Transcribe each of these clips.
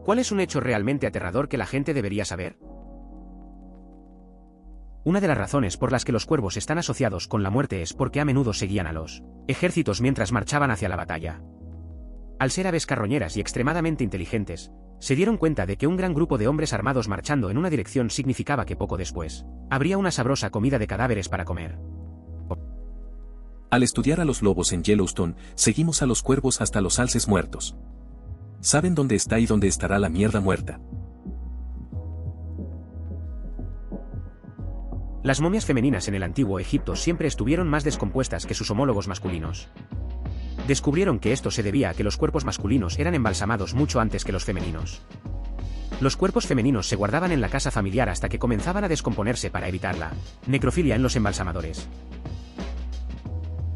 ¿Cuál es un hecho realmente aterrador que la gente debería saber? Una de las razones por las que los cuervos están asociados con la muerte es porque a menudo seguían a los ejércitos mientras marchaban hacia la batalla. Al ser aves carroñeras y extremadamente inteligentes, se dieron cuenta de que un gran grupo de hombres armados marchando en una dirección significaba que poco después habría una sabrosa comida de cadáveres para comer. Al estudiar a los lobos en Yellowstone, seguimos a los cuervos hasta los alces muertos. Saben dónde está y dónde estará la mierda muerta. Las momias femeninas en el antiguo Egipto siempre estuvieron más descompuestas que sus homólogos masculinos. Descubrieron que esto se debía a que los cuerpos masculinos eran embalsamados mucho antes que los femeninos. Los cuerpos femeninos se guardaban en la casa familiar hasta que comenzaban a descomponerse para evitar la necrofilia en los embalsamadores.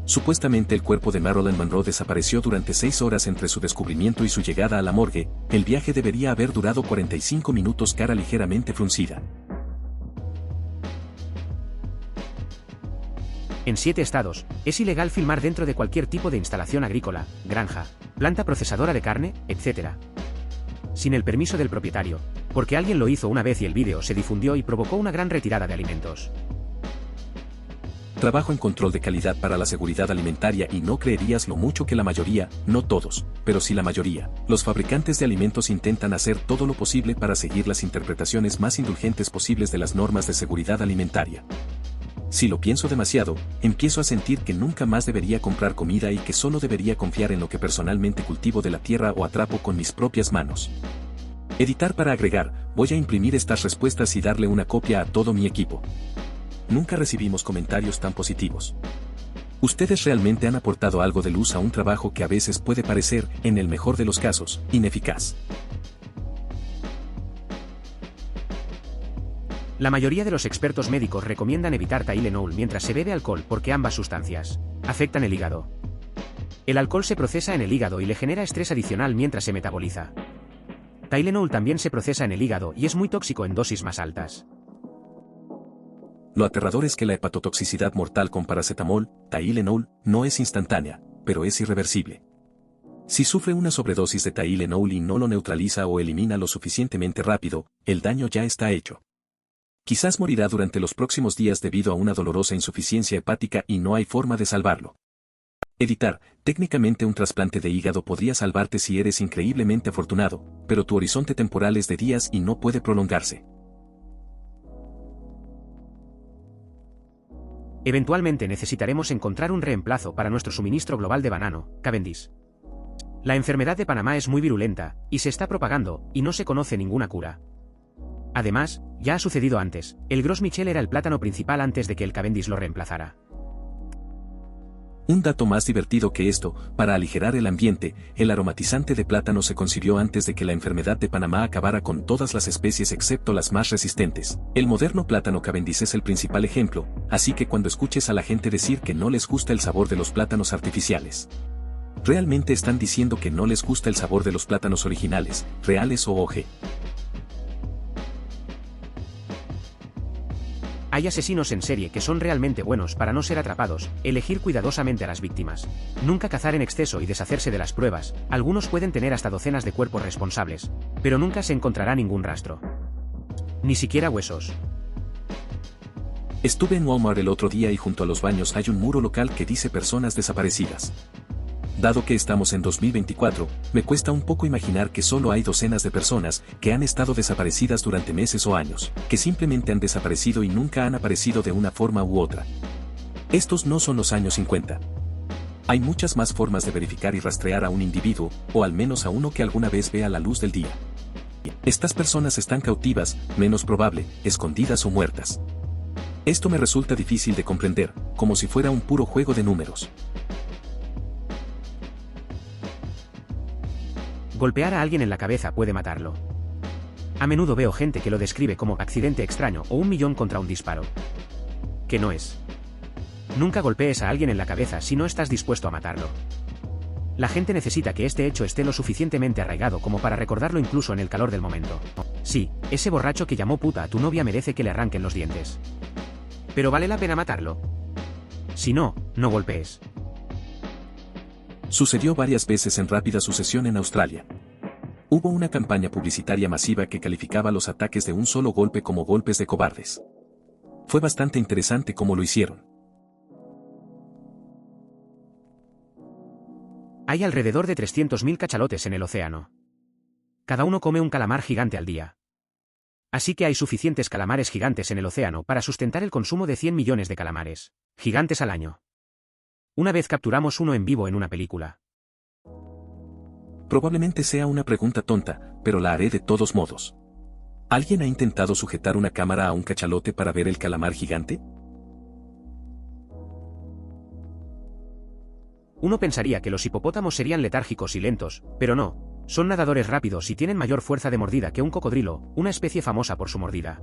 Supuestamente el cuerpo de Marilyn Monroe desapareció durante 6 horas entre su descubrimiento y su llegada a la morgue. El viaje debería haber durado 45 minutos, cara ligeramente fruncida. En 7 estados, es ilegal filmar dentro de cualquier tipo de instalación agrícola, granja, planta procesadora de carne, etc. Sin el permiso del propietario, porque alguien lo hizo una vez y el vídeo se difundió y provocó una gran retirada de alimentos. Trabajo en control de calidad para la seguridad alimentaria y no creerías lo mucho que la mayoría, no todos, pero sí la mayoría, los fabricantes de alimentos intentan hacer todo lo posible para seguir las interpretaciones más indulgentes posibles de las normas de seguridad alimentaria. Si lo pienso demasiado, empiezo a sentir que nunca más debería comprar comida y que solo debería confiar en lo que personalmente cultivo de la tierra o atrapo con mis propias manos. Editar para agregar, voy a imprimir estas respuestas y darle una copia a todo mi equipo. Nunca recibimos comentarios tan positivos. Ustedes realmente han aportado algo de luz a un trabajo que a veces puede parecer, en el mejor de los casos, ineficaz. La mayoría de los expertos médicos recomiendan evitar Tylenol mientras se bebe alcohol porque ambas sustancias afectan el hígado. El alcohol se procesa en el hígado y le genera estrés adicional mientras se metaboliza. Tylenol también se procesa en el hígado y es muy tóxico en dosis más altas. Lo aterrador es que la hepatotoxicidad mortal con paracetamol, Tylenol, no es instantánea, pero es irreversible. Si sufre una sobredosis de Tylenol y no lo neutraliza o elimina lo suficientemente rápido, el daño ya está hecho. Quizás morirá durante los próximos días debido a una dolorosa insuficiencia hepática y no hay forma de salvarlo. Editar, técnicamente un trasplante de hígado podría salvarte si eres increíblemente afortunado, pero tu horizonte temporal es de días y no puede prolongarse. Eventualmente necesitaremos encontrar un reemplazo para nuestro suministro global de banano, Cavendish. La enfermedad de Panamá es muy virulenta, y se está propagando, y no se conoce ninguna cura. Además, ya ha sucedido antes, el Gros Michel era el plátano principal antes de que el Cavendish lo reemplazara. Un dato más divertido que esto, para aligerar el ambiente, el aromatizante de plátano se concibió antes de que la enfermedad de Panamá acabara con todas las especies excepto las más resistentes. El moderno plátano Cavendish es el principal ejemplo, así que cuando escuches a la gente decir que no les gusta el sabor de los plátanos artificiales, realmente están diciendo que no les gusta el sabor de los plátanos originales, reales o OG. Hay asesinos en serie que son realmente buenos para no ser atrapados, elegir cuidadosamente a las víctimas, nunca cazar en exceso y deshacerse de las pruebas. Algunos pueden tener hasta docenas de cuerpos responsables, pero nunca se encontrará ningún rastro. Ni siquiera huesos. Estuve en Walmart el otro día y junto a los baños hay un muro local que dice personas desaparecidas. Dado que estamos en 2024, me cuesta un poco imaginar que solo hay docenas de personas que han estado desaparecidas durante meses o años, que simplemente han desaparecido y nunca han aparecido de una forma u otra. Estos no son los años 50. Hay muchas más formas de verificar y rastrear a un individuo, o al menos a uno que alguna vez vea la luz del día. Estas personas están cautivas, menos probable, escondidas o muertas. Esto me resulta difícil de comprender, como si fuera un puro juego de números. Golpear a alguien en la cabeza puede matarlo. A menudo veo gente que lo describe como accidente extraño o 1.000.000 contra un disparo. Que no es. Nunca golpees a alguien en la cabeza si no estás dispuesto a matarlo. La gente necesita que este hecho esté lo suficientemente arraigado como para recordarlo incluso en el calor del momento. Sí, ese borracho que llamó puta a tu novia merece que le arranquen los dientes. Pero ¿vale la pena matarlo? Si no, no golpees. Sucedió varias veces en rápida sucesión en Australia. Hubo una campaña publicitaria masiva que calificaba los ataques de un solo golpe como golpes de cobardes. Fue bastante interesante cómo lo hicieron. Hay alrededor de 300.000 cachalotes en el océano. Cada uno come un calamar gigante al día. Así que hay suficientes calamares gigantes en el océano para sustentar el consumo de 100 millones de calamares gigantes al año. Una vez capturamos uno en vivo en una película. Probablemente sea una pregunta tonta, pero la haré de todos modos. ¿Alguien ha intentado sujetar una cámara a un cachalote para ver el calamar gigante? Uno pensaría que los hipopótamos serían letárgicos y lentos, pero no, son nadadores rápidos y tienen mayor fuerza de mordida que un cocodrilo, una especie famosa por su mordida.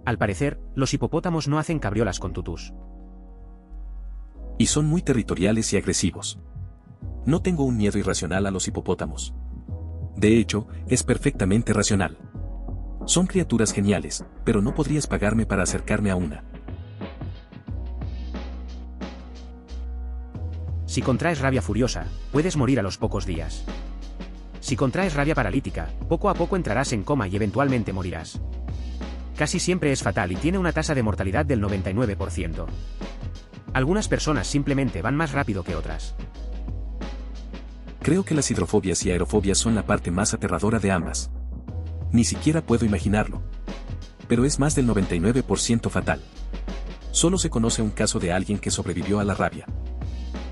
Al parecer, los hipopótamos no hacen cabriolas con tutús. Y son muy territoriales y agresivos. No tengo un miedo irracional a los hipopótamos. De hecho, es perfectamente racional. Son criaturas geniales, pero no podrías pagarme para acercarme a una. Si contraes rabia furiosa, puedes morir a los pocos días. Si contraes rabia paralítica, poco a poco entrarás en coma y eventualmente morirás. Casi siempre es fatal y tiene una tasa de mortalidad del 99%. Algunas personas simplemente van más rápido que otras. Creo que las hidrofobias y aerofobias son la parte más aterradora de ambas. Ni siquiera puedo imaginarlo. Pero es más del 99% fatal. Solo se conoce un caso de alguien que sobrevivió a la rabia.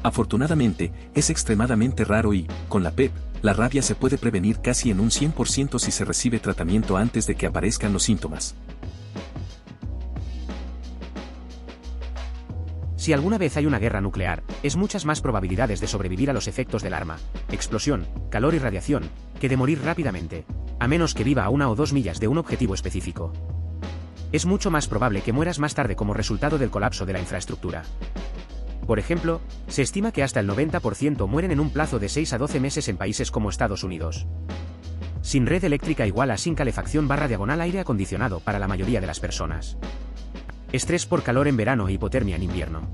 Afortunadamente, es extremadamente raro y, con la PEP, la rabia se puede prevenir casi en un 100% si se recibe tratamiento antes de que aparezcan los síntomas. Si alguna vez hay una guerra nuclear, es muchas más probabilidades de sobrevivir a los efectos del arma, explosión, calor y radiación, que de morir rápidamente, a menos que viva a 1 o 2 millas de un objetivo específico. Es mucho más probable que mueras más tarde como resultado del colapso de la infraestructura. Por ejemplo, se estima que hasta el 90% mueren en un plazo de 6 a 12 meses en países como Estados Unidos. Sin red eléctrica igual a sin calefacción / aire acondicionado para la mayoría de las personas. Estrés por calor en verano e hipotermia en invierno.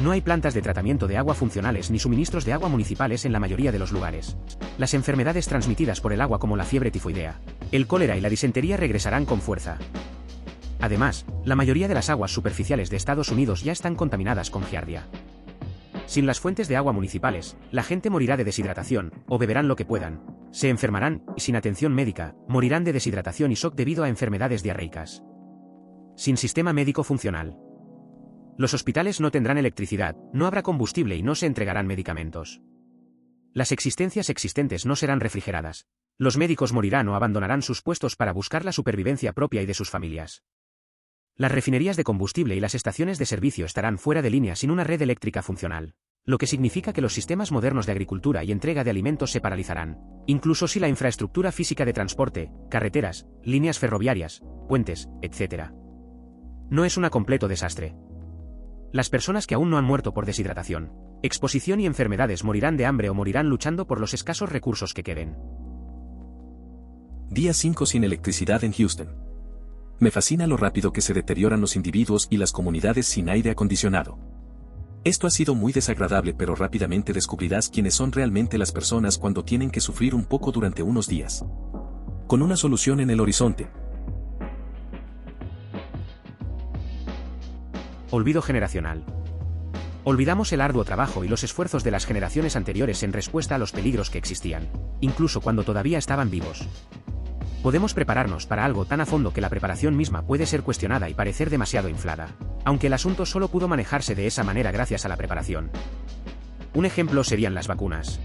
No hay plantas de tratamiento de agua funcionales ni suministros de agua municipales en la mayoría de los lugares. Las enfermedades transmitidas por el agua como la fiebre tifoidea, el cólera y la disentería regresarán con fuerza. Además, la mayoría de las aguas superficiales de Estados Unidos ya están contaminadas con giardia. Sin las fuentes de agua municipales, la gente morirá de deshidratación, o beberán lo que puedan, se enfermarán, y sin atención médica, morirán de deshidratación y shock debido a enfermedades diarreicas. Sin sistema médico funcional. Los hospitales no tendrán electricidad, no habrá combustible y no se entregarán medicamentos. Las existencias existentes no serán refrigeradas. Los médicos morirán o abandonarán sus puestos para buscar la supervivencia propia y de sus familias. Las refinerías de combustible y las estaciones de servicio estarán fuera de línea sin una red eléctrica funcional, lo que significa que los sistemas modernos de agricultura y entrega de alimentos se paralizarán, incluso si la infraestructura física de transporte, carreteras, líneas ferroviarias, puentes, etc. No es un completo desastre. Las personas que aún no han muerto por deshidratación, exposición y enfermedades morirán de hambre o morirán luchando por los escasos recursos que queden. Día 5 sin electricidad en Houston. Me fascina lo rápido que se deterioran los individuos y las comunidades sin aire acondicionado. Esto ha sido muy desagradable, pero rápidamente descubrirás quiénes son realmente las personas cuando tienen que sufrir un poco durante unos días. Con una solución en el horizonte. Olvido generacional. Olvidamos el arduo trabajo y los esfuerzos de las generaciones anteriores en respuesta a los peligros que existían, incluso cuando todavía estaban vivos. Podemos prepararnos para algo tan a fondo que la preparación misma puede ser cuestionada y parecer demasiado inflada, aunque el asunto solo pudo manejarse de esa manera gracias a la preparación. Un ejemplo serían las vacunas.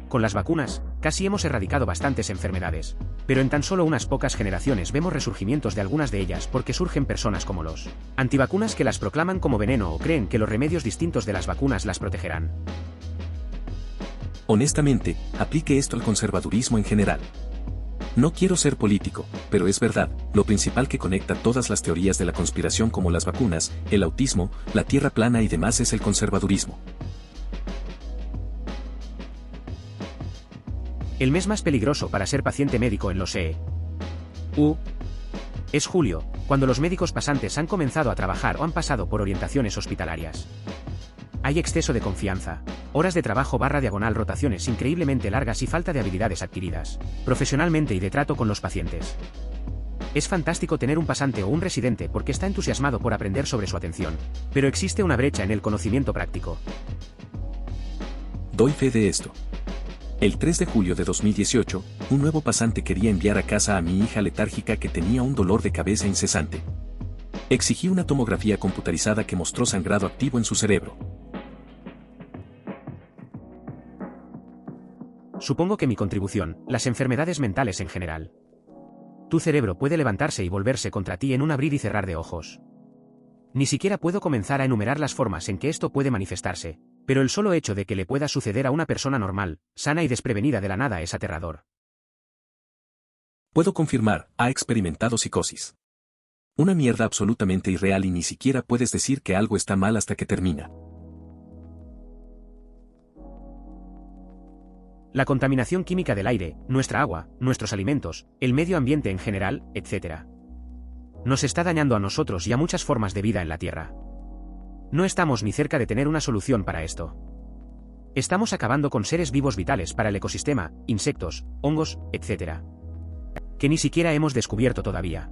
Con las vacunas, casi hemos erradicado bastantes enfermedades, pero en tan solo unas pocas generaciones vemos resurgimientos de algunas de ellas porque surgen personas como los antivacunas que las proclaman como veneno o creen que los remedios distintos de las vacunas las protegerán. Honestamente, aplique esto al conservadurismo en general. No quiero ser político, pero es verdad, lo principal que conecta todas las teorías de la conspiración como las vacunas, el autismo, la tierra plana y demás es el conservadurismo. El mes más peligroso para ser paciente médico en los EU es julio, cuando los médicos pasantes han comenzado a trabajar o han pasado por orientaciones hospitalarias. Hay exceso de confianza, horas de trabajo / rotaciones increíblemente largas y falta de habilidades adquiridas, profesionalmente y de trato con los pacientes. Es fantástico tener un pasante o un residente porque está entusiasmado por aprender sobre su atención, pero existe una brecha en el conocimiento práctico. Doy fe de esto. El 3 de julio de 2018, un nuevo pasante quería enviar a casa a mi hija letárgica que tenía un dolor de cabeza incesante. Exigí una tomografía computarizada que mostró sangrado activo en su cerebro. Supongo que mi contribución, las enfermedades mentales en general. Tu cerebro puede levantarse y volverse contra ti en un abrir y cerrar de ojos. Ni siquiera puedo comenzar a enumerar las formas en que esto puede manifestarse, pero el solo hecho de que le pueda suceder a una persona normal, sana y desprevenida de la nada es aterrador. Puedo confirmar, ha experimentado psicosis. Una mierda absolutamente irreal y ni siquiera puedes decir que algo está mal hasta que termina. La contaminación química del aire, nuestra agua, nuestros alimentos, el medio ambiente en general, etc. Nos está dañando a nosotros y a muchas formas de vida en la Tierra. No estamos ni cerca de tener una solución para esto. Estamos acabando con seres vivos vitales para el ecosistema, insectos, hongos, etc. Que ni siquiera hemos descubierto todavía.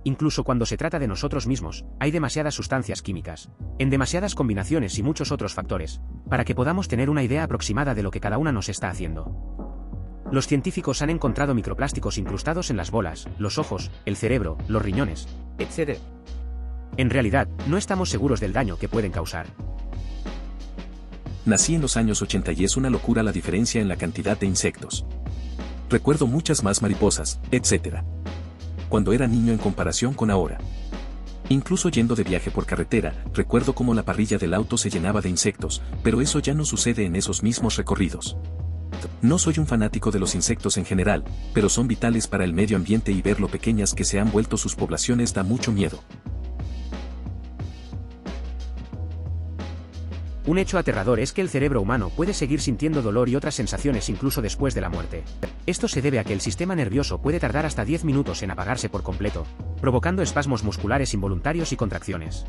Incluso cuando se trata de nosotros mismos, hay demasiadas sustancias químicas, en demasiadas combinaciones y muchos otros factores, para que podamos tener una idea aproximada de lo que cada una nos está haciendo. Los científicos han encontrado microplásticos incrustados en las bolas, los ojos, el cerebro, los riñones, etc. En realidad, no estamos seguros del daño que pueden causar. Nací en los años 80 y es una locura la diferencia en la cantidad de insectos. Recuerdo muchas más mariposas, etc. Cuando era niño en comparación con ahora. Incluso yendo de viaje por carretera, recuerdo cómo la parrilla del auto se llenaba de insectos, pero eso ya no sucede en esos mismos recorridos. No soy un fanático de los insectos en general, pero son vitales para el medio ambiente y ver lo pequeñas que se han vuelto sus poblaciones da mucho miedo. Un hecho aterrador es que el cerebro humano puede seguir sintiendo dolor y otras sensaciones incluso después de la muerte. Esto se debe a que el sistema nervioso puede tardar hasta 10 minutos en apagarse por completo, provocando espasmos musculares involuntarios y contracciones.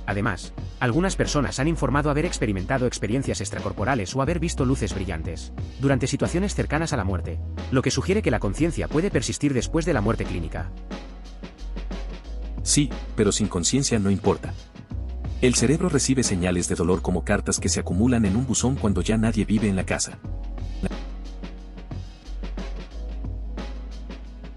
Además, algunas personas han informado haber experimentado experiencias extracorporales o haber visto luces brillantes durante situaciones cercanas a la muerte, lo que sugiere que la conciencia puede persistir después de la muerte clínica. Sí, pero sin conciencia no importa. El cerebro recibe señales de dolor como cartas que se acumulan en un buzón cuando ya nadie vive en la casa.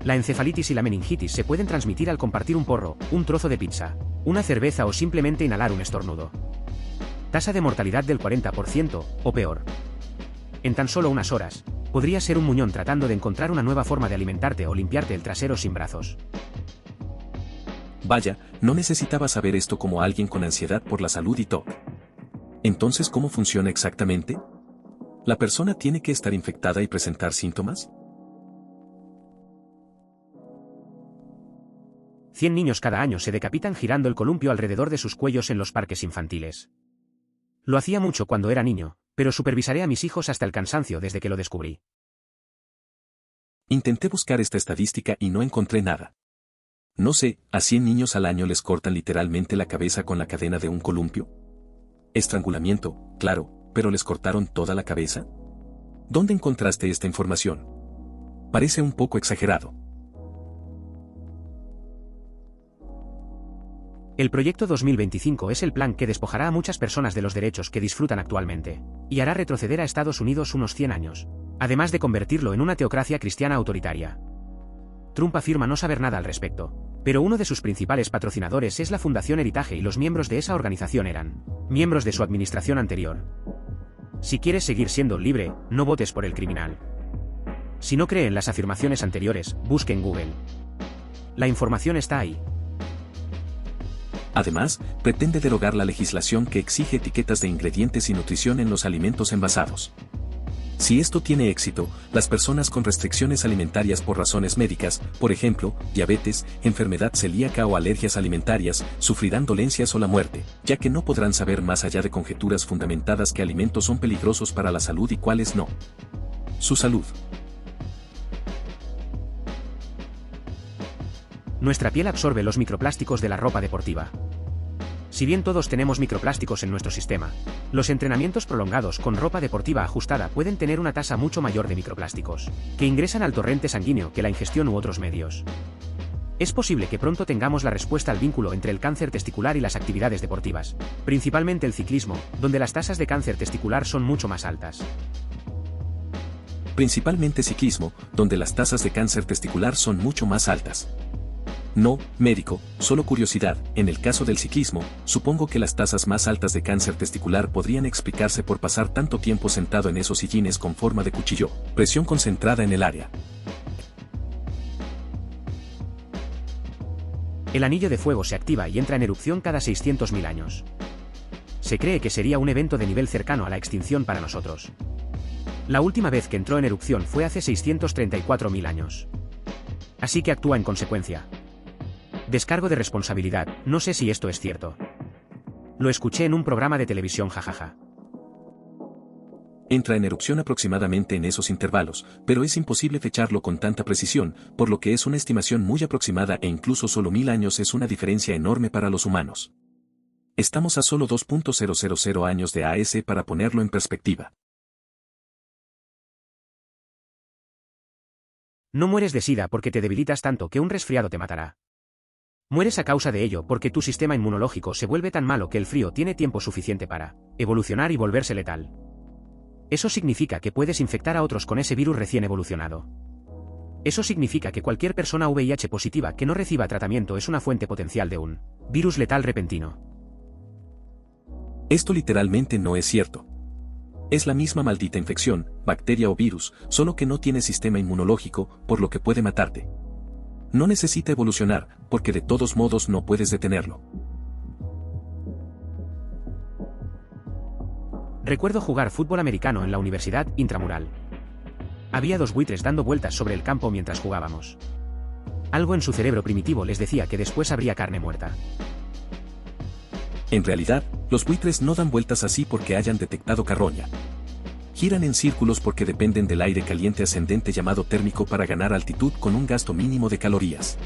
La encefalitis y la meningitis se pueden transmitir al compartir un porro, un trozo de pizza, una cerveza o simplemente inhalar un estornudo. Tasa de mortalidad del 40%, o peor. En tan solo unas horas, podría ser un muñón tratando de encontrar una nueva forma de alimentarte o limpiarte el trasero sin brazos. Vaya, no necesitaba saber esto como alguien con ansiedad por la salud y TOC. Entonces, ¿cómo funciona exactamente? ¿La persona tiene que estar infectada y presentar síntomas? 100 niños cada año se decapitan girando el columpio alrededor de sus cuellos en los parques infantiles. Lo hacía mucho cuando era niño, pero supervisaré a mis hijos hasta el cansancio desde que lo descubrí. Intenté buscar esta estadística y no encontré nada. No sé, ¿a 100 niños al año les cortan literalmente la cabeza con la cadena de un columpio? Estrangulamiento, claro, pero ¿les cortaron toda la cabeza? ¿Dónde encontraste esta información? Parece un poco exagerado. El Proyecto 2025 es el plan que despojará a muchas personas de los derechos que disfrutan actualmente, y hará retroceder a Estados Unidos unos 100 años, además de convertirlo en una teocracia cristiana autoritaria. Trump afirma no saber nada al respecto, pero uno de sus principales patrocinadores es la Fundación Heritage y los miembros de esa organización eran miembros de su administración anterior. Si quieres seguir siendo libre, no votes por el criminal. Si no cree en las afirmaciones anteriores, busque en Google. La información está ahí. Además, pretende derogar la legislación que exige etiquetas de ingredientes y nutrición en los alimentos envasados. Si esto tiene éxito, las personas con restricciones alimentarias por razones médicas, por ejemplo, diabetes, enfermedad celíaca o alergias alimentarias, sufrirán dolencias o la muerte, ya que no podrán saber más allá de conjeturas fundamentadas qué alimentos son peligrosos para la salud y cuáles no. Su salud. Nuestra piel absorbe los microplásticos de la ropa deportiva. Si bien todos tenemos microplásticos en nuestro sistema, los entrenamientos prolongados con ropa deportiva ajustada pueden tener una tasa mucho mayor de microplásticos, que ingresan al torrente sanguíneo que la ingestión u otros medios. Es posible que pronto tengamos la respuesta al vínculo entre el cáncer testicular y las actividades deportivas, principalmente el ciclismo, donde las tasas de cáncer testicular son mucho más altas. Principalmente ciclismo, donde las tasas de cáncer testicular son mucho más altas. No, médico, solo curiosidad, en el caso del ciclismo, supongo que las tasas más altas de cáncer testicular podrían explicarse por pasar tanto tiempo sentado en esos sillines con forma de cuchillo, presión concentrada en el área. El anillo de fuego se activa y entra en erupción cada 600.000 años. Se cree que sería un evento de nivel cercano a la extinción para nosotros. La última vez que entró en erupción fue hace 634.000 años. Así que actúa en consecuencia. Descargo de responsabilidad, no sé si esto es cierto. Lo escuché en un programa de televisión, jajaja. Entra en erupción aproximadamente en esos intervalos, pero es imposible fecharlo con tanta precisión, por lo que es una estimación muy aproximada e incluso solo 1000 años es una diferencia enorme para los humanos. Estamos a solo 2.000 años de AS para ponerlo en perspectiva. No mueres de SIDA porque te debilitas tanto que un resfriado te matará. Mueres a causa de ello porque tu sistema inmunológico se vuelve tan malo que el frío tiene tiempo suficiente para evolucionar y volverse letal. Eso significa que puedes infectar a otros con ese virus recién evolucionado. Eso significa que cualquier persona VIH positiva que no reciba tratamiento es una fuente potencial de un virus letal repentino. Esto literalmente no es cierto. Es la misma maldita infección, bacteria o virus, solo que no tiene sistema inmunológico, por lo que puede matarte. No necesita evolucionar, porque de todos modos no puedes detenerlo. Recuerdo jugar fútbol americano en la universidad intramural. Había 2 buitres dando vueltas sobre el campo mientras jugábamos. Algo en su cerebro primitivo les decía que después habría carne muerta. En realidad, los buitres no dan vueltas así porque hayan detectado carroña. Giran en círculos porque dependen del aire caliente ascendente llamado térmico para ganar altitud con un gasto mínimo de calorías.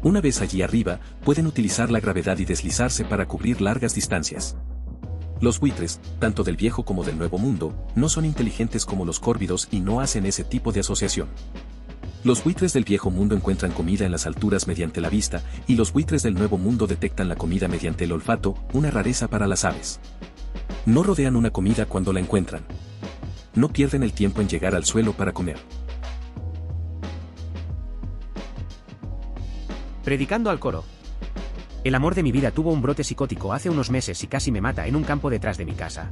Una vez allí arriba, pueden utilizar la gravedad y deslizarse para cubrir largas distancias. Los buitres, tanto del viejo como del nuevo mundo, no son inteligentes como los córvidos y no hacen ese tipo de asociación. Los buitres del viejo mundo encuentran comida en las alturas mediante la vista, y los buitres del nuevo mundo detectan la comida mediante el olfato, una rareza para las aves. No rodean una comida cuando la encuentran. No pierden el tiempo en llegar al suelo para comer. Predicando al coro. El amor de mi vida tuvo un brote psicótico hace unos meses y casi me mata en un campo detrás de mi casa.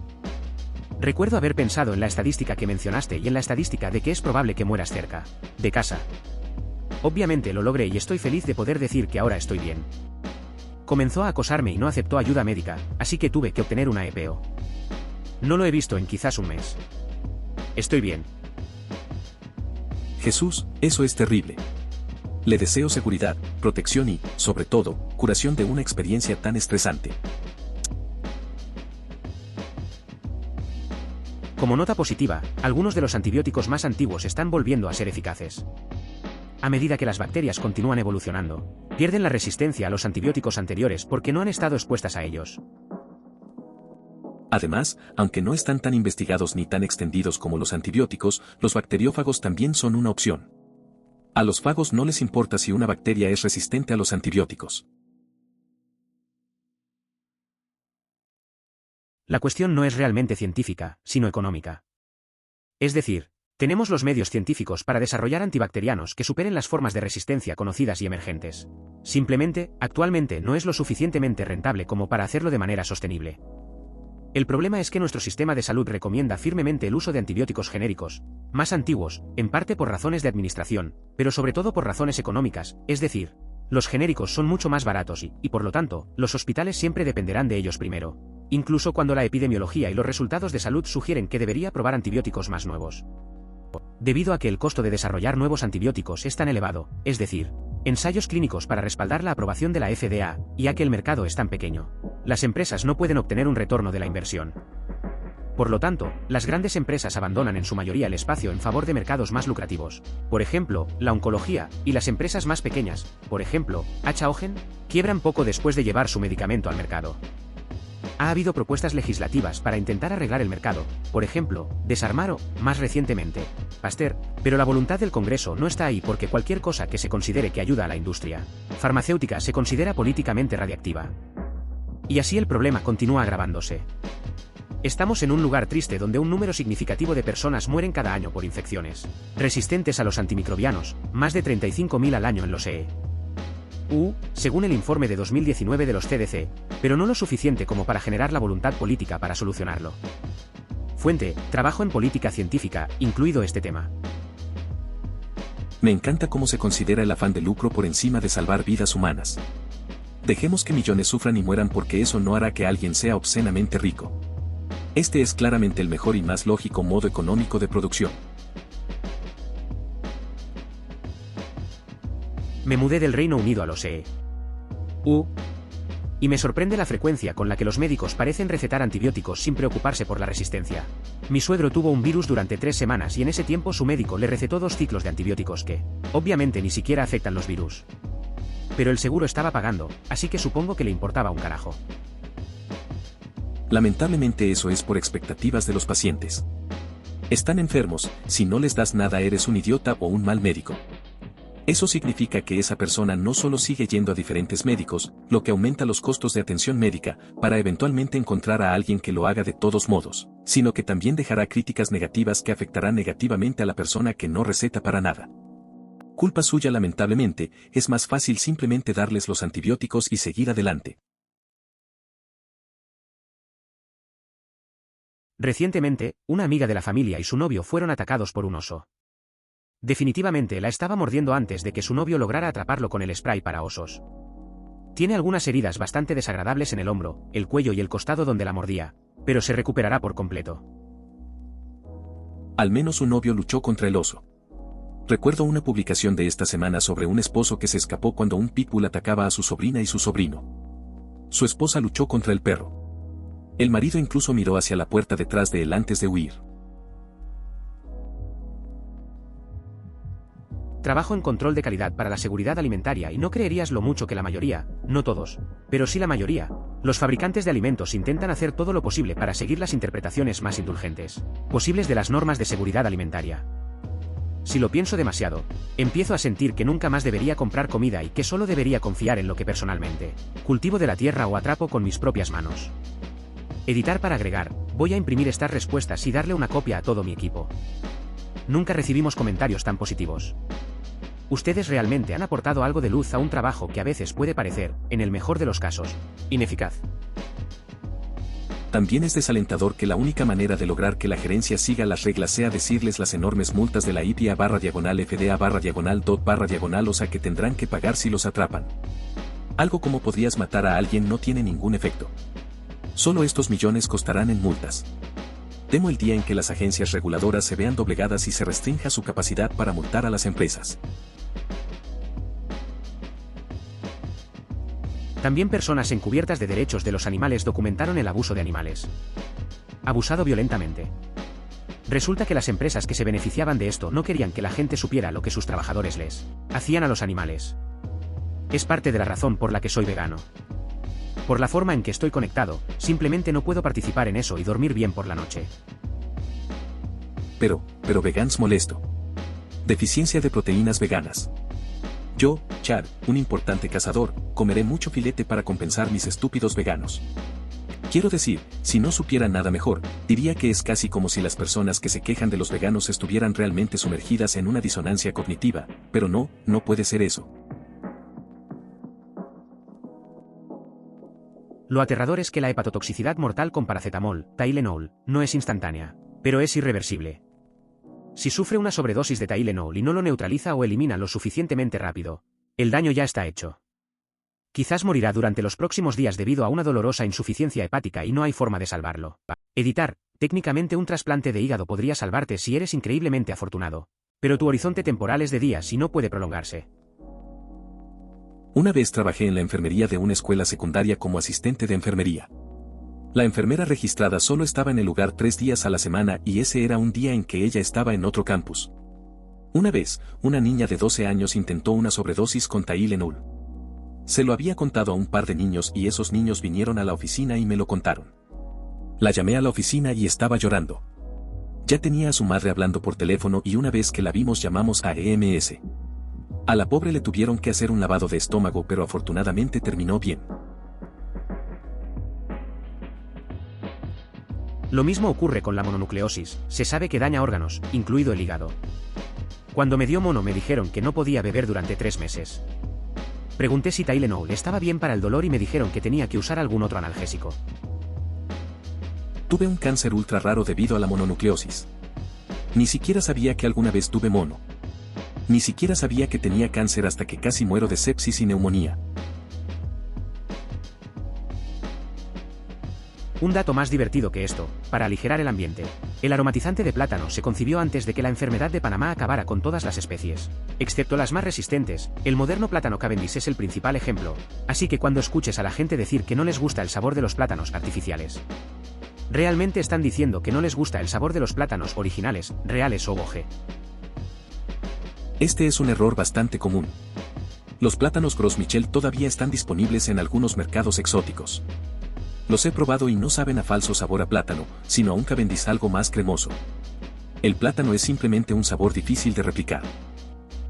Recuerdo haber pensado en la estadística que mencionaste y en la estadística de que es probable que mueras cerca de casa. Obviamente lo logré y estoy feliz de poder decir que ahora estoy bien. Comenzó a acosarme y no aceptó ayuda médica, así que tuve que obtener una EPO. No lo he visto en quizás un mes. Estoy bien. Jesús, eso es terrible. Le deseo seguridad, protección y, sobre todo, curación de una experiencia tan estresante. Como nota positiva, algunos de los antibióticos más antiguos están volviendo a ser eficaces. A medida que las bacterias continúan evolucionando, pierden la resistencia a los antibióticos anteriores porque no han estado expuestas a ellos. Además, aunque no están tan investigados ni tan extendidos como los antibióticos, los bacteriófagos también son una opción. A los fagos no les importa si una bacteria es resistente a los antibióticos. La cuestión no es realmente científica, sino económica. Es decir, tenemos los medios científicos para desarrollar antibacterianos que superen las formas de resistencia conocidas y emergentes. Simplemente, actualmente no es lo suficientemente rentable como para hacerlo de manera sostenible. El problema es que nuestro sistema de salud recomienda firmemente el uso de antibióticos genéricos, más antiguos, en parte por razones de administración, pero sobre todo por razones económicas, es decir, los genéricos son mucho más baratos y por lo tanto, los hospitales siempre dependerán de ellos primero, incluso cuando la epidemiología y los resultados de salud sugieren que debería probar antibióticos más nuevos. Debido a que el costo de desarrollar nuevos antibióticos es tan elevado, es decir, ensayos clínicos para respaldar la aprobación de la FDA, y a que el mercado es tan pequeño, las empresas no pueden obtener un retorno de la inversión. Por lo tanto, las grandes empresas abandonan en su mayoría el espacio en favor de mercados más lucrativos. Por ejemplo, la oncología, y las empresas más pequeñas, por ejemplo, H. quiebran poco después de llevar su medicamento al mercado. Ha habido propuestas legislativas para intentar arreglar el mercado, por ejemplo, desarmar o, más recientemente, Pasteur, pero la voluntad del Congreso no está ahí porque cualquier cosa que se considere que ayuda a la industria farmacéutica se considera políticamente radiactiva. Y así el problema continúa agravándose. Estamos en un lugar triste donde un número significativo de personas mueren cada año por infecciones resistentes a los antimicrobianos, más de 35.000 al año en los EU, según el informe de 2019 de los CDC, pero no lo suficiente como para generar la voluntad política para solucionarlo. Fuente: trabajo en política científica, incluido este tema. Me encanta cómo se considera el afán de lucro por encima de salvar vidas humanas. Dejemos que millones sufran y mueran porque eso no hará que alguien sea obscenamente rico. Este es claramente el mejor y más lógico modo económico de producción. Me mudé del Reino Unido a los EU. Y me sorprende la frecuencia con la que los médicos parecen recetar antibióticos sin preocuparse por la resistencia. Mi suegro tuvo un virus durante 3 semanas y en ese tiempo su médico le recetó 2 ciclos de antibióticos que, obviamente, ni siquiera afectan los virus. Pero el seguro estaba pagando, así que supongo que le importaba un carajo. Lamentablemente eso es por expectativas de los pacientes. Están enfermos, si no les das nada eres un idiota o un mal médico. Eso significa que esa persona no solo sigue yendo a diferentes médicos, lo que aumenta los costos de atención médica, para eventualmente encontrar a alguien que lo haga de todos modos, sino que también dejará críticas negativas que afectarán negativamente a la persona que no receta para nada. Culpa suya lamentablemente, es más fácil simplemente darles los antibióticos y seguir adelante. Recientemente, una amiga de la familia y su novio fueron atacados por un oso. Definitivamente la estaba mordiendo antes de que su novio lograra atraparlo con el spray para osos. Tiene algunas heridas bastante desagradables en el hombro, el cuello y el costado donde la mordía, pero se recuperará por completo. Al menos su novio luchó contra el oso. Recuerdo una publicación de esta semana sobre un esposo que se escapó cuando un pitbull atacaba a su sobrina y su sobrino. Su esposa luchó contra el perro. El marido incluso miró hacia la puerta detrás de él antes de huir. Trabajo en control de calidad para la seguridad alimentaria y no creerías lo mucho que la mayoría, no todos, pero sí la mayoría, los fabricantes de alimentos intentan hacer todo lo posible para seguir las interpretaciones más indulgentes posibles de las normas de seguridad alimentaria. Si lo pienso demasiado, empiezo a sentir que nunca más debería comprar comida y que solo debería confiar en lo que personalmente cultivo de la tierra o atrapo con mis propias manos. Editar para agregar, voy a imprimir estas respuestas y darle una copia a todo mi equipo. Nunca recibimos comentarios tan positivos. Ustedes realmente han aportado algo de luz a un trabajo que a veces puede parecer, en el mejor de los casos, ineficaz. También es desalentador que la única manera de lograr que la gerencia siga las reglas sea decirles las enormes multas de la IPA/FDA/DOT/OSA que tendrán que pagar si los atrapan. Algo como podrías matar a alguien no tiene ningún efecto. Solo estos millones costarán en multas. Temo el día en que las agencias reguladoras se vean doblegadas y se restrinja su capacidad para multar a las empresas. También personas encubiertas de derechos de los animales documentaron el abuso de animales. Abusado violentamente. Resulta que las empresas que se beneficiaban de esto no querían que la gente supiera lo que sus trabajadores les hacían a los animales. Es parte de la razón por la que soy vegano. Por la forma en que estoy conectado, simplemente no puedo participar en eso y dormir bien por la noche. Pero vegans molesto. Deficiencia de proteínas veganas. Yo, Chad, un importante cazador, comeré mucho filete para compensar mis estúpidos veganos. Quiero decir, si no supiera nada mejor, diría que es casi como si las personas que se quejan de los veganos estuvieran realmente sumergidas en una disonancia cognitiva, pero no puede ser eso. Lo aterrador es que la hepatotoxicidad mortal con paracetamol, Tylenol, no es instantánea, pero es irreversible. Si sufre una sobredosis de Tylenol y no lo neutraliza o elimina lo suficientemente rápido, el daño ya está hecho. Quizás morirá durante los próximos días debido a una dolorosa insuficiencia hepática y no hay forma de salvarlo. Editar, técnicamente un trasplante de hígado podría salvarte si eres increíblemente afortunado, pero tu horizonte temporal es de días y no puede prolongarse. Una vez trabajé en la enfermería de una escuela secundaria como asistente de enfermería. La enfermera registrada solo estaba en el lugar 3 días a la semana y ese era un día en que ella estaba en otro campus. Una vez, una niña de 12 años intentó una sobredosis con Tylenol. Se lo había contado a un par de niños y esos niños vinieron a la oficina y me lo contaron. La llamé a la oficina y estaba llorando. Ya tenía a su madre hablando por teléfono y una vez que la vimos llamamos a EMS. A la pobre le tuvieron que hacer un lavado de estómago pero afortunadamente terminó bien. Lo mismo ocurre con la mononucleosis, se sabe que daña órganos, incluido el hígado. Cuando me dio mono me dijeron que no podía beber durante 3 meses. Pregunté si Tylenol estaba bien para el dolor y me dijeron que tenía que usar algún otro analgésico. Tuve un cáncer ultra raro debido a la mononucleosis. Ni siquiera sabía que alguna vez tuve mono. Ni siquiera sabía que tenía cáncer hasta que casi muero de sepsis y neumonía. Un dato más divertido que esto, para aligerar el ambiente. El aromatizante de plátano se concibió antes de que la enfermedad de Panamá acabara con todas las especies. Excepto las más resistentes, el moderno plátano Cavendish es el principal ejemplo, así que cuando escuches a la gente decir que no les gusta el sabor de los plátanos artificiales, realmente están diciendo que no les gusta el sabor de los plátanos originales, reales o goje. Este es un error bastante común. Los plátanos Gros Michel todavía están disponibles en algunos mercados exóticos. Los he probado y no saben a falso sabor a plátano, sino a un Cavendish algo más cremoso. El plátano es simplemente un sabor difícil de replicar.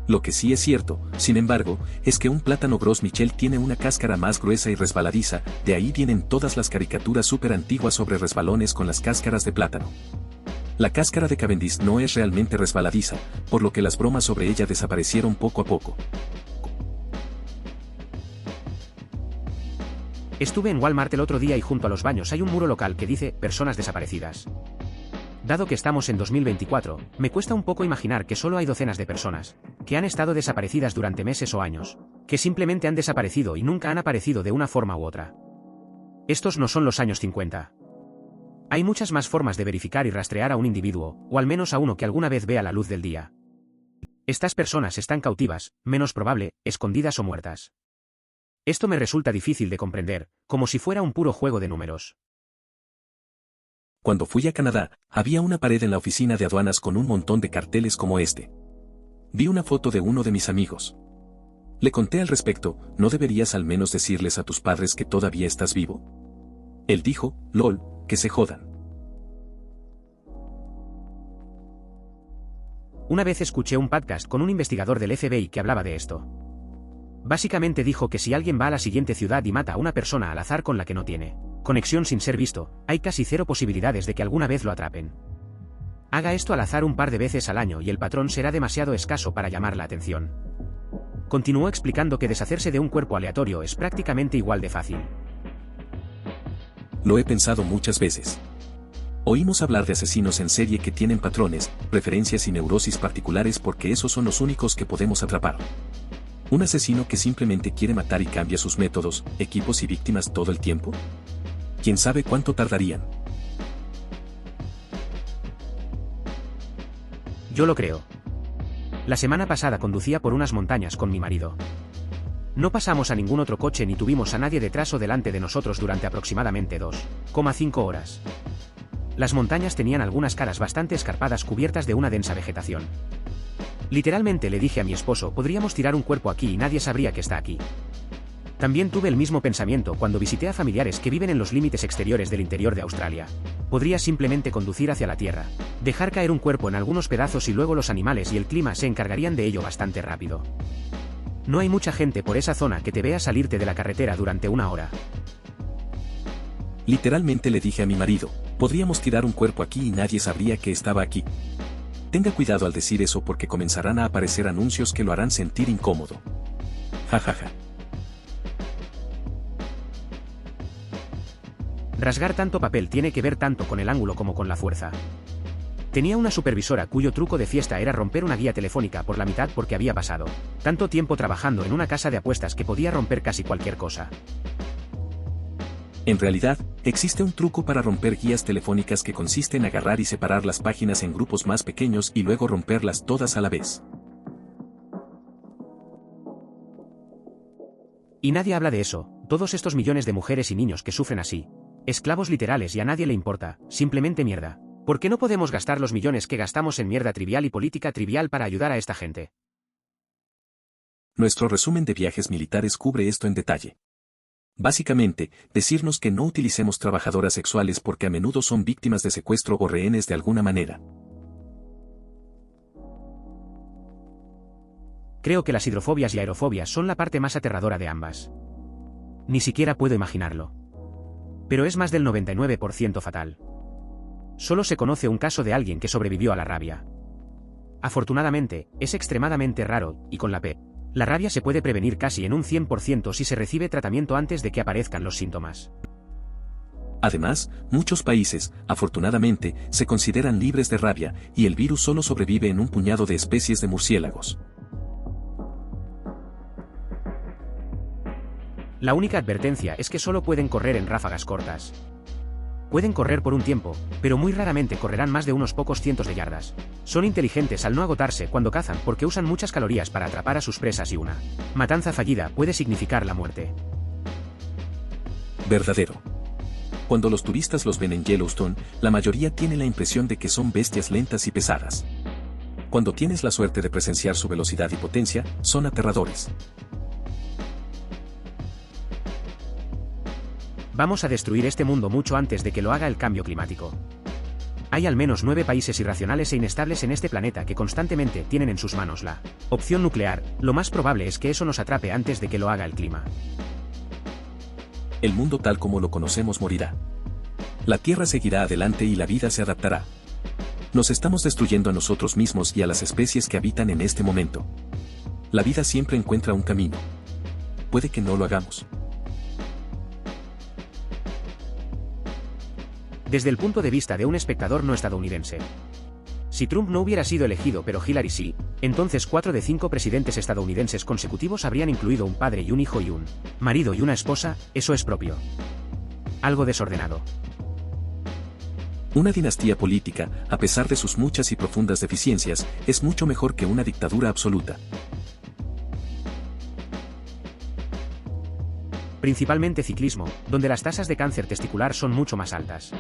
Lo que sí es cierto, sin embargo, es que un plátano Gros Michel tiene una cáscara más gruesa y resbaladiza, de ahí vienen todas las caricaturas súper antiguas sobre resbalones con las cáscaras de plátano. La cáscara de Cavendish no es realmente resbaladiza, por lo que las bromas sobre ella desaparecieron poco a poco. Estuve en Walmart el otro día y junto a los baños hay un muro local que dice personas desaparecidas. Dado que estamos en 2024, me cuesta un poco imaginar que solo hay docenas de personas que han estado desaparecidas durante meses o años, que simplemente han desaparecido y nunca han aparecido de una forma u otra. Estos no son los años 50. Hay muchas más formas de verificar y rastrear a un individuo, o al menos a uno que alguna vez vea la luz del día. Estas personas están cautivas, menos probable, escondidas o muertas. Esto me resulta difícil de comprender, como si fuera un puro juego de números. Cuando fui a Canadá, había una pared en la oficina de aduanas con un montón de carteles como este. Vi una foto de uno de mis amigos. Le conté al respecto, ¿no deberías al menos decirles a tus padres que todavía estás vivo? Él dijo, LOL, que se jodan. Una vez escuché un podcast con un investigador del FBI que hablaba de esto. Básicamente dijo que si alguien va a la siguiente ciudad y mata a una persona al azar con la que no tiene conexión sin ser visto, hay casi 0 posibilidades de que alguna vez lo atrapen. Haga esto al azar un par de veces al año y el patrón será demasiado escaso para llamar la atención. Continuó explicando que deshacerse de un cuerpo aleatorio es prácticamente igual de fácil. Lo he pensado muchas veces. Oímos hablar de asesinos en serie que tienen patrones, preferencias y neurosis particulares porque esos son los únicos que podemos atrapar. ¿Un asesino que simplemente quiere matar y cambia sus métodos, equipos y víctimas todo el tiempo? ¿Quién sabe cuánto tardarían? Yo lo creo. La semana pasada conducía por unas montañas con mi marido. No pasamos a ningún otro coche ni tuvimos a nadie detrás o delante de nosotros durante aproximadamente 2,5 horas. Las montañas tenían algunas caras bastante escarpadas cubiertas de una densa vegetación. Literalmente le dije a mi esposo, podríamos tirar un cuerpo aquí y nadie sabría que está aquí. También tuve el mismo pensamiento cuando visité a familiares que viven en los límites exteriores del interior de Australia. Podría simplemente conducir hacia la tierra, dejar caer un cuerpo en algunos pedazos y luego los animales y el clima se encargarían de ello bastante rápido. No hay mucha gente por esa zona que te vea salirte de la carretera durante 1 hora. Literalmente le dije a mi marido, podríamos tirar un cuerpo aquí y nadie sabría que estaba aquí. Tenga cuidado al decir eso porque comenzarán a aparecer anuncios que lo harán sentir incómodo. Jajaja. Rasgar tanto papel tiene que ver tanto con el ángulo como con la fuerza. Tenía una supervisora cuyo truco de fiesta era romper una guía telefónica por la mitad porque había pasado tanto tiempo trabajando en una casa de apuestas que podía romper casi cualquier cosa. En realidad, existe un truco para romper guías telefónicas que consiste en agarrar y separar las páginas en grupos más pequeños y luego romperlas todas a la vez. Y nadie habla de eso, todos estos millones de mujeres y niños que sufren así. Esclavos literales y a nadie le importa, simplemente mierda. ¿Por qué no podemos gastar los millones que gastamos en mierda trivial y política trivial para ayudar a esta gente? Nuestro resumen de viajes militares cubre esto en detalle. Básicamente, decirnos que no utilicemos trabajadoras sexuales porque a menudo son víctimas de secuestro o rehenes de alguna manera. Creo que las hidrofobias y aerofobias son la parte más aterradora de ambas. Ni siquiera puedo imaginarlo. Pero es más del 99% fatal. Solo se conoce un caso de alguien que sobrevivió a la rabia. Afortunadamente, es extremadamente raro, y con la la rabia se puede prevenir casi en un 100% si se recibe tratamiento antes de que aparezcan los síntomas. Además, muchos países, afortunadamente, se consideran libres de rabia, y el virus solo sobrevive en un puñado de especies de murciélagos. La única advertencia es que solo pueden correr en ráfagas cortas. Pueden correr por un tiempo, pero muy raramente correrán más de unos pocos cientos de yardas. Son inteligentes al no agotarse cuando cazan porque usan muchas calorías para atrapar a sus presas y una matanza fallida puede significar la muerte. Verdadero. Cuando los turistas los ven en Yellowstone, la mayoría tiene la impresión de que son bestias lentas y pesadas. Cuando tienes la suerte de presenciar su velocidad y potencia, son aterradores. Vamos a destruir este mundo mucho antes de que lo haga el cambio climático. Hay al menos 9 países irracionales e inestables en este planeta que constantemente tienen en sus manos la opción nuclear. Lo más probable es que eso nos atrape antes de que lo haga el clima. El mundo tal como lo conocemos morirá. La Tierra seguirá adelante y la vida se adaptará. Nos estamos destruyendo a nosotros mismos y a las especies que habitan en este momento. La vida siempre encuentra un camino. Puede que no lo hagamos. Desde el punto de vista de un espectador no estadounidense. Si Trump no hubiera sido elegido pero Hillary sí, entonces 4 de 5 presidentes estadounidenses consecutivos habrían incluido un padre y un hijo y un marido y una esposa. Eso es propio. Algo desordenado. Una dinastía política, a pesar de sus muchas y profundas deficiencias, es mucho mejor que una dictadura absoluta. Principalmente ciclismo, donde las tasas de cáncer testicular son mucho más altas.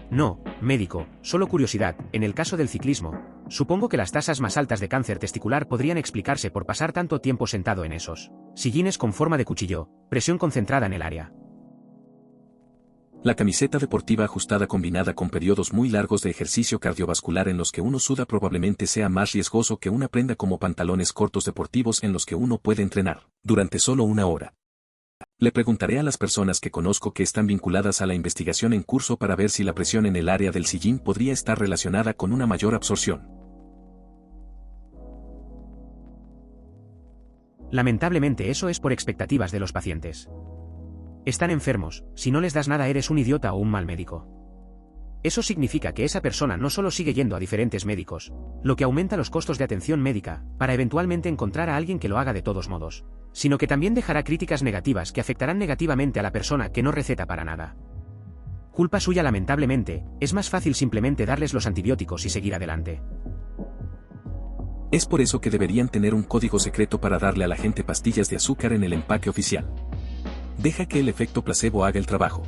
No, médico, solo curiosidad, en el caso del ciclismo, supongo que las tasas más altas de cáncer testicular podrían explicarse por pasar tanto tiempo sentado en esos sillines con forma de cuchillo, presión concentrada en el área. La camiseta deportiva ajustada combinada con periodos muy largos de ejercicio cardiovascular en los que uno suda probablemente sea más riesgoso que una prenda como pantalones cortos deportivos en los que uno puede entrenar durante solo una hora. Le preguntaré a las personas que conozco que están vinculadas a la investigación en curso para ver si la presión en el área del sillín podría estar relacionada con una mayor absorción. Lamentablemente eso es por expectativas de los pacientes. Están enfermos, si no les das nada eres un idiota o un mal médico. Eso significa que esa persona no solo sigue yendo a diferentes médicos, lo que aumenta los costos de atención médica, para eventualmente encontrar a alguien que lo haga de todos modos, sino que también dejará críticas negativas que afectarán negativamente a la persona que no receta para nada. Culpa suya lamentablemente, es más fácil simplemente darles los antibióticos y seguir adelante. Es por eso que deberían tener un código secreto para darle a la gente pastillas de azúcar en el empaque oficial. Deja que el efecto placebo haga el trabajo.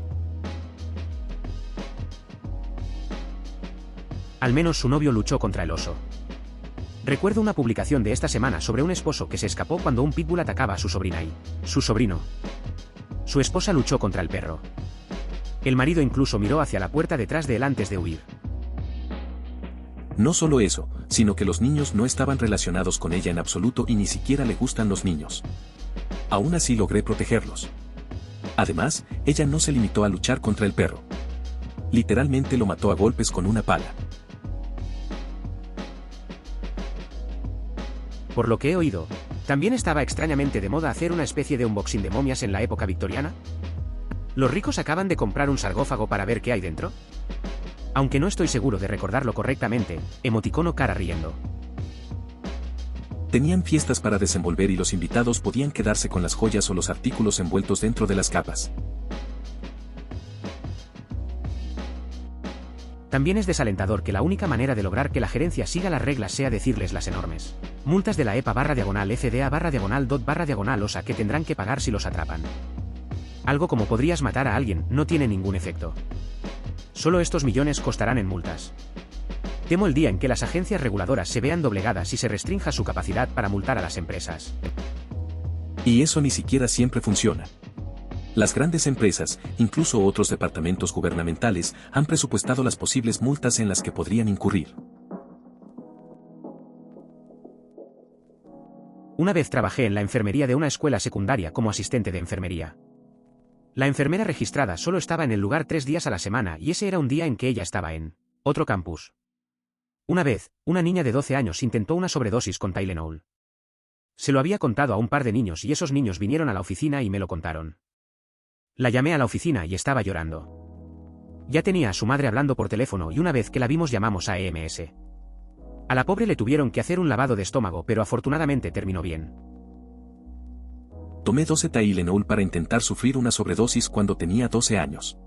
Al menos su novio luchó contra el oso. Recuerdo una publicación de esta semana sobre un esposo que se escapó cuando un pitbull atacaba a su sobrina y su sobrino. Su esposa luchó contra el perro. El marido incluso miró hacia la puerta detrás de él antes de huir. No solo eso, sino que los niños no estaban relacionados con ella en absoluto y ni siquiera le gustan los niños. Aún así logré protegerlos. Además, ella no se limitó a luchar contra el perro. Literalmente lo mató a golpes con una pala. Por lo que he oído, ¿también estaba extrañamente de moda hacer una especie de unboxing de momias en la época victoriana? ¿Los ricos acaban de comprar un sarcófago para ver qué hay dentro? Aunque no estoy seguro de recordarlo correctamente, emoticono cara riendo. Tenían fiestas para desenvolver y los invitados podían quedarse con las joyas o los artículos envueltos dentro de las capas. También es desalentador que la única manera de lograr que la gerencia siga las reglas sea decirles las enormes multas de la EPA /FDA/FDA/DOT/OSA que tendrán que pagar si los atrapan. Algo como podrías matar a alguien no tiene ningún efecto. Solo estos millones costarán en multas. Temo el día en que las agencias reguladoras se vean doblegadas y se restrinja su capacidad para multar a las empresas. Y eso ni siquiera siempre funciona. Las grandes empresas, incluso otros departamentos gubernamentales, han presupuestado las posibles multas en las que podrían incurrir. Una vez trabajé en la enfermería de una escuela secundaria como asistente de enfermería. La enfermera registrada solo estaba en el lugar 3 días a la semana y ese era un día en que ella estaba en otro campus. Una vez, una niña de 12 años intentó una sobredosis con Tylenol. Se lo había contado a un par de niños y esos niños vinieron a la oficina y me lo contaron. La llamé a la oficina y estaba llorando. Ya tenía a su madre hablando por teléfono y una vez que la vimos llamamos a EMS. A la pobre le tuvieron que hacer un lavado de estómago, pero afortunadamente terminó bien. Tomé 12 Tylenol para intentar sufrir una sobredosis cuando tenía 12 años.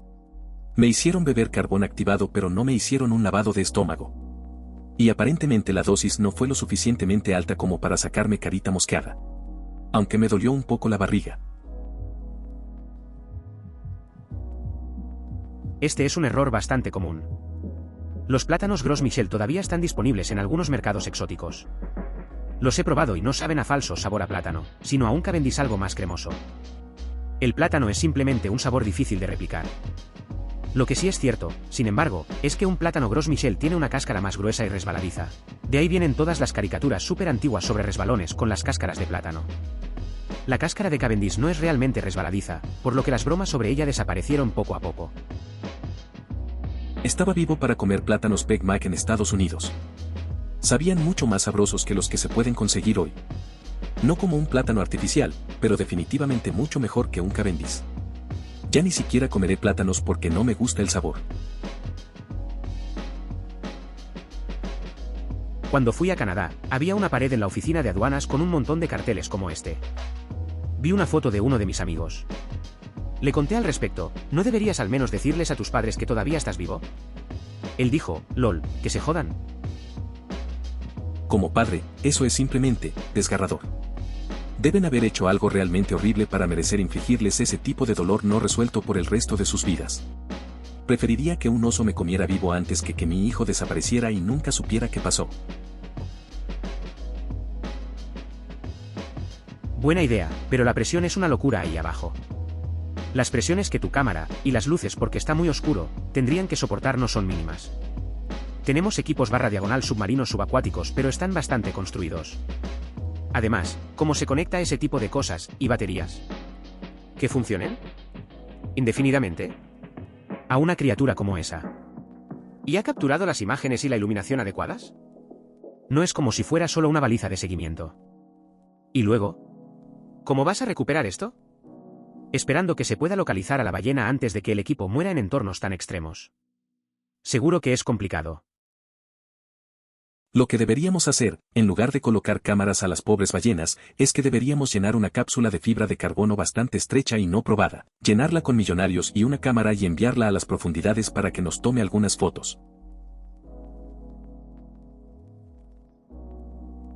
Me hicieron beber carbón activado pero no me hicieron un lavado de estómago. Y aparentemente la dosis no fue lo suficientemente alta como para sacarme carita mosqueada. Aunque me dolió un poco la barriga. Este es un error bastante común. Los plátanos Gros Michel todavía están disponibles en algunos mercados exóticos. Los he probado y no saben a falso sabor a plátano, sino a un Cavendish algo más cremoso. El plátano es simplemente un sabor difícil de replicar. Lo que sí es cierto, sin embargo, es que un plátano Gros Michel tiene una cáscara más gruesa y resbaladiza. De ahí vienen todas las caricaturas súper antiguas sobre resbalones con las cáscaras de plátano. La cáscara de Cavendish no es realmente resbaladiza, por lo que las bromas sobre ella desaparecieron poco a poco. Estaba vivo para comer plátanos Big Mac en Estados Unidos. Sabían mucho más sabrosos que los que se pueden conseguir hoy. No como un plátano artificial, pero definitivamente mucho mejor que un Cavendish. Ya ni siquiera comeré plátanos porque no me gusta el sabor. Cuando fui a Canadá, había una pared en la oficina de aduanas con un montón de carteles como este. Vi una foto de uno de mis amigos. Le conté al respecto, ¿no deberías al menos decirles a tus padres que todavía estás vivo? Él dijo, lol, que se jodan. Como padre, eso es simplemente desgarrador. Deben haber hecho algo realmente horrible para merecer infligirles ese tipo de dolor no resuelto por el resto de sus vidas. Preferiría que un oso me comiera vivo antes que mi hijo desapareciera y nunca supiera qué pasó. Buena idea, pero la presión es una locura ahí abajo. Las presiones que tu cámara, y las luces porque está muy oscuro, tendrían que soportar no son mínimas. Tenemos equipos /diagonal submarinos subacuáticos pero están bastante construidos. Además, ¿cómo se conecta ese tipo de cosas, y baterías? ¿Que funcionen? ¿Indefinidamente? ¿A una criatura como esa? ¿Y ha capturado las imágenes y la iluminación adecuadas? No es como si fuera solo una baliza de seguimiento. ¿Y luego? ¿Cómo vas a recuperar esto? Esperando que se pueda localizar a la ballena antes de que el equipo muera en entornos tan extremos. Seguro que es complicado. Lo que deberíamos hacer, en lugar de colocar cámaras a las pobres ballenas, es que deberíamos llenar una cápsula de fibra de carbono bastante estrecha y no probada, llenarla con millonarios y una cámara y enviarla a las profundidades para que nos tome algunas fotos.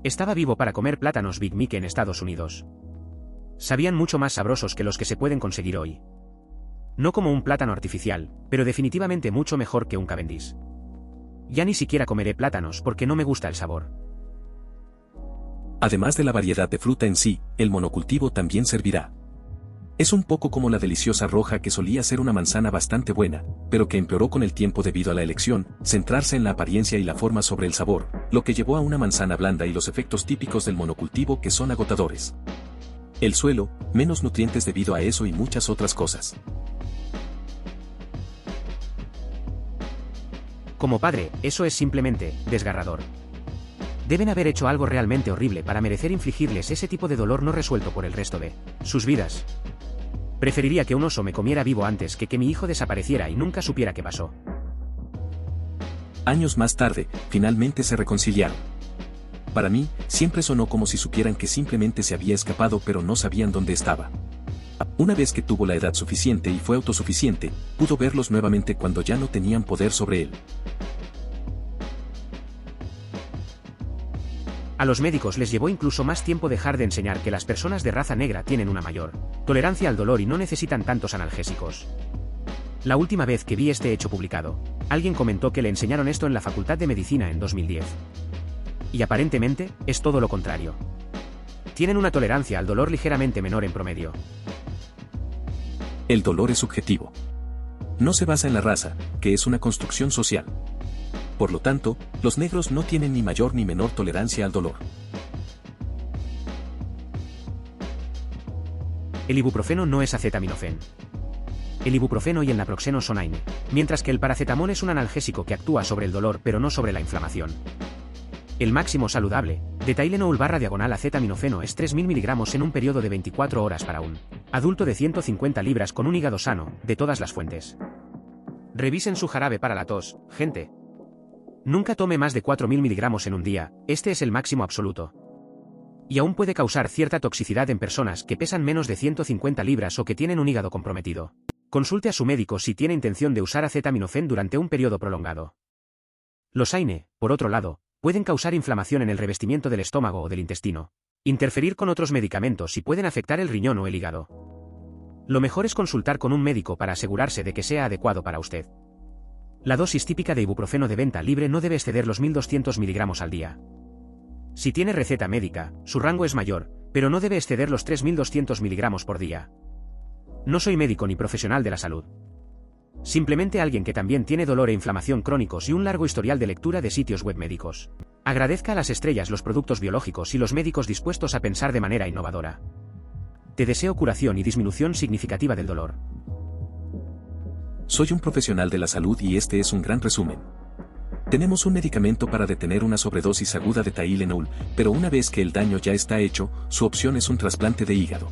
Estaba vivo para comer plátanos Big Mac en Estados Unidos. Sabían mucho más sabrosos que los que se pueden conseguir hoy. No como un plátano artificial, pero definitivamente mucho mejor que un Cavendish. Ya ni siquiera comeré plátanos porque no me gusta el sabor. Además de la variedad de fruta en sí, el monocultivo también servirá. Es un poco como la deliciosa roja que solía ser una manzana bastante buena, pero que empeoró con el tiempo debido a la elección, centrarse en la apariencia y la forma sobre el sabor, lo que llevó a una manzana blanda y los efectos típicos del monocultivo que son agotadores. El suelo, menos nutrientes debido a eso y muchas otras cosas. Como padre, eso es simplemente desgarrador. Deben haber hecho algo realmente horrible para merecer infligirles ese tipo de dolor no resuelto por el resto de sus vidas. Preferiría que un oso me comiera vivo antes que mi hijo desapareciera y nunca supiera qué pasó. Años más tarde, finalmente se reconciliaron. Para mí, siempre sonó como si supieran que simplemente se había escapado pero no sabían dónde estaba. Una vez que tuvo la edad suficiente y fue autosuficiente, pudo verlos nuevamente cuando ya no tenían poder sobre él. A los médicos les llevó incluso más tiempo dejar de enseñar que las personas de raza negra tienen una mayor tolerancia al dolor y no necesitan tantos analgésicos. La última vez que vi este hecho publicado, alguien comentó que le enseñaron esto en la Facultad de Medicina en 2010. Y aparentemente, es todo lo contrario. Tienen una tolerancia al dolor ligeramente menor en promedio. El dolor es subjetivo. No se basa en la raza, que es una construcción social. Por lo tanto, los negros no tienen ni mayor ni menor tolerancia al dolor. El ibuprofeno no es acetaminofén. El ibuprofeno y el naproxeno son AINE, mientras que el paracetamol es un analgésico que actúa sobre el dolor pero no sobre la inflamación. El máximo saludable de Tylenol/acetaminofeno es 3000 mg en un periodo de 24 horas para un adulto de 150 libras con un hígado sano, de todas las fuentes. Revisen su jarabe para la tos, gente. Nunca tome más de 4000 mg en un día, este es el máximo absoluto. Y aún puede causar cierta toxicidad en personas que pesan menos de 150 libras o que tienen un hígado comprometido. Consulte a su médico si tiene intención de usar acetaminofén durante un periodo prolongado. Los AINE, por otro lado, pueden causar inflamación en el revestimiento del estómago o del intestino, interferir con otros medicamentos y pueden afectar el riñón o el hígado. Lo mejor es consultar con un médico para asegurarse de que sea adecuado para usted. La dosis típica de ibuprofeno de venta libre no debe exceder los 1200 mg al día. Si tiene receta médica, su rango es mayor, pero no debe exceder los 3200 mg por día. No soy médico ni profesional de la salud. Simplemente alguien que también tiene dolor e inflamación crónicos y un largo historial de lectura de sitios web médicos. Agradezca a las estrellas los productos biológicos y los médicos dispuestos a pensar de manera innovadora. Te deseo curación y disminución significativa del dolor. Soy un profesional de la salud y este es un gran resumen. Tenemos un medicamento para detener una sobredosis aguda de Tylenol, pero una vez que el daño ya está hecho, su opción es un trasplante de hígado.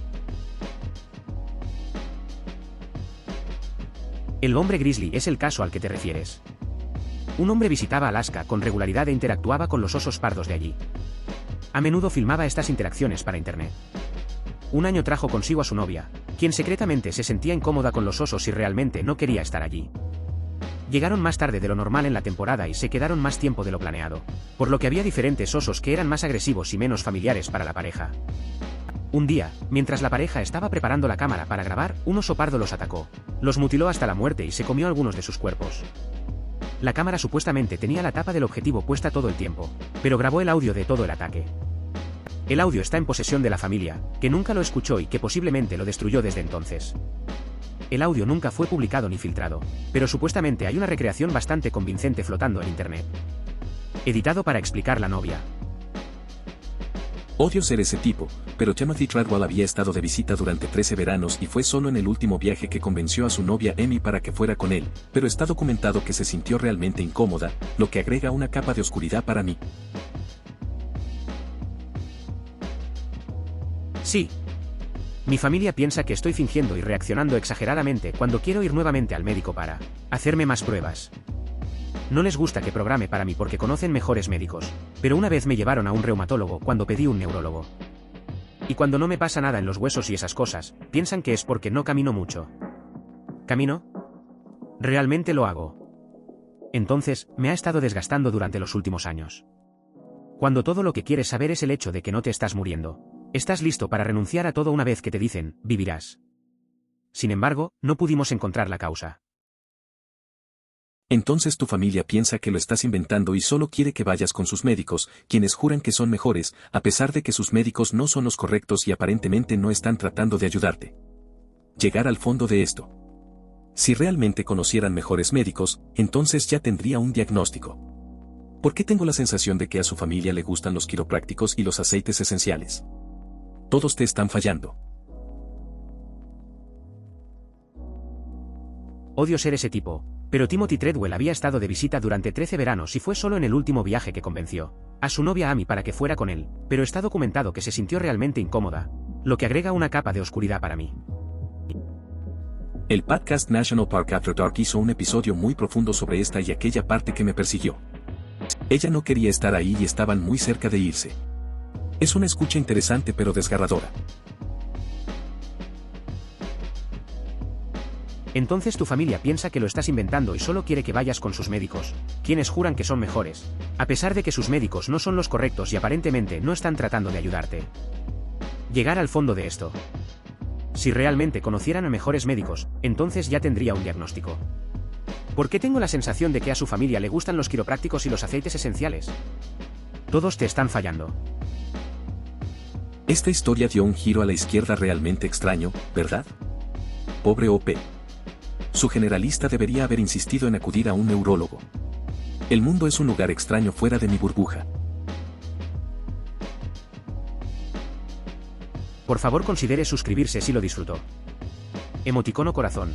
El hombre grizzly es el caso al que te refieres. Un hombre visitaba Alaska con regularidad e interactuaba con los osos pardos de allí. A menudo filmaba estas interacciones para internet. Un año trajo consigo a su novia, quien secretamente se sentía incómoda con los osos y realmente no quería estar allí. Llegaron más tarde de lo normal en la temporada y se quedaron más tiempo de lo planeado, por lo que había diferentes osos que eran más agresivos y menos familiares para la pareja. Un día, mientras la pareja estaba preparando la cámara para grabar, un oso pardo los atacó, los mutiló hasta la muerte y se comió algunos de sus cuerpos. La cámara supuestamente tenía la tapa del objetivo puesta todo el tiempo, pero grabó el audio de todo el ataque. El audio está en posesión de la familia, que nunca lo escuchó y que posiblemente lo destruyó desde entonces. El audio nunca fue publicado ni filtrado, pero supuestamente hay una recreación bastante convincente flotando en internet. Editado para explicar la novia. Odio ser ese tipo, pero Timothy Treadwell había estado de visita durante 13 veranos y fue solo en el último viaje que convenció a su novia Amy para que fuera con él, pero está documentado que se sintió realmente incómoda, lo que agrega una capa de oscuridad para mí. Sí. Mi familia piensa que estoy fingiendo y reaccionando exageradamente cuando quiero ir nuevamente al médico para hacerme más pruebas. No les gusta que programe para mí porque conocen mejores médicos, pero una vez me llevaron a un reumatólogo cuando pedí un neurólogo. Y cuando no me pasa nada en los huesos y esas cosas, piensan que es porque no camino mucho. ¿Camino? Realmente lo hago. Entonces, me ha estado desgastando durante los últimos años. Cuando todo lo que quieres saber es el hecho de que no te estás muriendo, estás listo para renunciar a todo una vez que te dicen, vivirás. Sin embargo, no pudimos encontrar la causa. Entonces tu familia piensa que lo estás inventando y solo quiere que vayas con sus médicos, quienes juran que son mejores, a pesar de que sus médicos no son los correctos y aparentemente no están tratando de ayudarte. Llegar al fondo de esto. Si realmente conocieran mejores médicos, entonces ya tendría un diagnóstico. ¿Por qué tengo la sensación de que a su familia le gustan los quiroprácticos y los aceites esenciales? Todos te están fallando. Odio ser ese tipo, pero Timothy Treadwell había estado de visita durante 13 veranos y fue solo en el último viaje que convenció a su novia Amy para que fuera con él, pero está documentado que se sintió realmente incómoda, lo que agrega una capa de oscuridad para mí. El podcast National Park After Dark hizo un episodio muy profundo sobre esta y aquella parte que me persiguió. Ella no quería estar ahí y estaban muy cerca de irse. Es una escucha interesante pero desgarradora. Entonces tu familia piensa que lo estás inventando y solo quiere que vayas con sus médicos, quienes juran que son mejores, a pesar de que sus médicos no son los correctos y aparentemente no están tratando de ayudarte. Llegar al fondo de esto. Si realmente conocieran a mejores médicos, entonces ya tendría un diagnóstico. ¿Por qué tengo la sensación de que a su familia le gustan los quiroprácticos y los aceites esenciales? Todos te están fallando. Esta historia dio un giro a la izquierda realmente extraño, ¿verdad? Pobre OP. Su generalista debería haber insistido en acudir a un neurólogo. El mundo es un lugar extraño fuera de mi burbuja. Por favor considere suscribirse si lo disfrutó. Emoticono corazón.